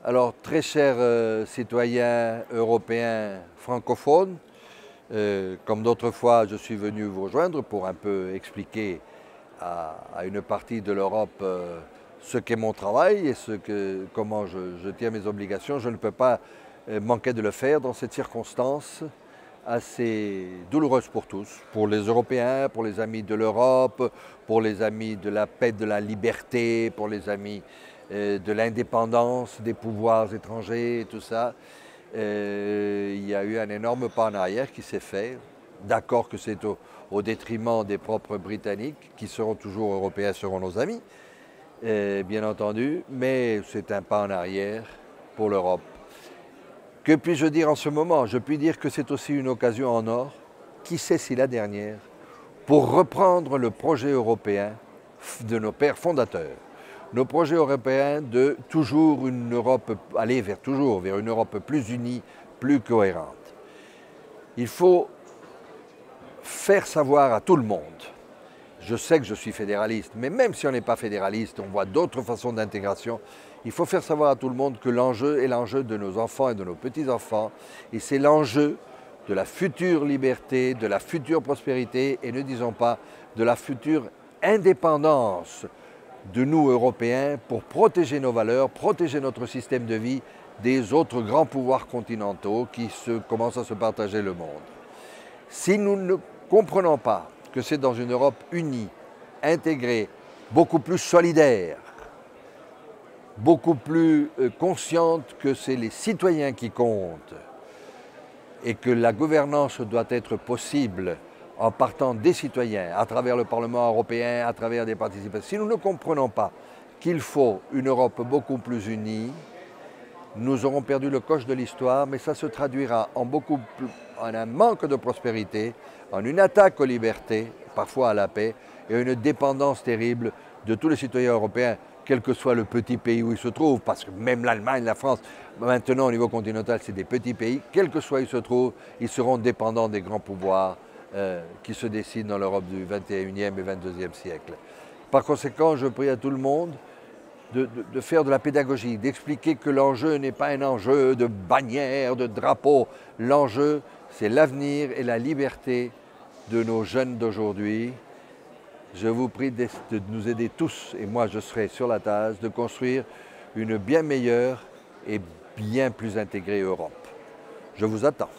Alors, très chers citoyens européens francophones, comme d'autres fois, je suis venu vous rejoindre pour un peu expliquer à une partie de l'Europe ce qu'est mon travail et comment je tiens mes obligations. Je ne peux pas manquer de le faire dans cette circonstance assez douloureuse pour tous, pour les Européens, pour les amis de l'Europe, pour les amis de la paix, de la liberté, pour les amis de l'indépendance des pouvoirs étrangers et tout ça. Il y a eu un énorme pas en arrière qui s'est fait. D'accord que c'est au détriment des propres Britanniques, qui seront toujours européens, seront nos amis, bien entendu, mais c'est un pas en arrière pour l'Europe. Que puis-je dire en ce moment? Je puis dire que c'est aussi une occasion en or, qui sait si la dernière, pour reprendre le projet européen de nos pères fondateurs. Nos projets européens de toujours une Europe, aller vers une Europe plus unie, plus cohérente. Il faut faire savoir à tout le monde. Je sais que je suis fédéraliste, mais même si on n'est pas fédéraliste, on voit d'autres façons d'intégration. Il faut faire savoir à tout le monde que l'enjeu est l'enjeu de nos enfants et de nos petits-enfants, et c'est l'enjeu de la future liberté, de la future prospérité, et ne disons pas de la future indépendance de nous, Européens, pour protéger nos valeurs, protéger notre système de vie des autres grands pouvoirs continentaux qui commencent à se partager le monde. Si nous ne comprenons pas que c'est dans une Europe unie, intégrée, beaucoup plus solidaire, beaucoup plus consciente que c'est les citoyens qui comptent et que la gouvernance doit être possible en partant des citoyens, à travers le Parlement européen, à travers des participations. Si nous ne comprenons pas qu'il faut une Europe beaucoup plus unie, nous aurons perdu le coche de l'histoire, mais ça se traduira en un manque de prospérité, en une attaque aux libertés, parfois à la paix, et une dépendance terrible de tous les citoyens européens, quel que soit le petit pays où ils se trouvent, parce que même l'Allemagne, la France, maintenant au niveau continental, c'est des petits pays, quel que soit où ils se trouvent, ils seront dépendants des grands pouvoirs qui se dessinent dans l'Europe du 21e et 22e siècle. Par conséquent, je prie à tout le monde de faire de la pédagogie, d'expliquer que l'enjeu n'est pas un enjeu de bannière, de drapeau. L'enjeu, c'est l'avenir et la liberté de nos jeunes d'aujourd'hui. Je vous prie de nous aider tous, et moi je serai sur la tâche, de construire une bien meilleure et bien plus intégrée Europe. Je vous attends.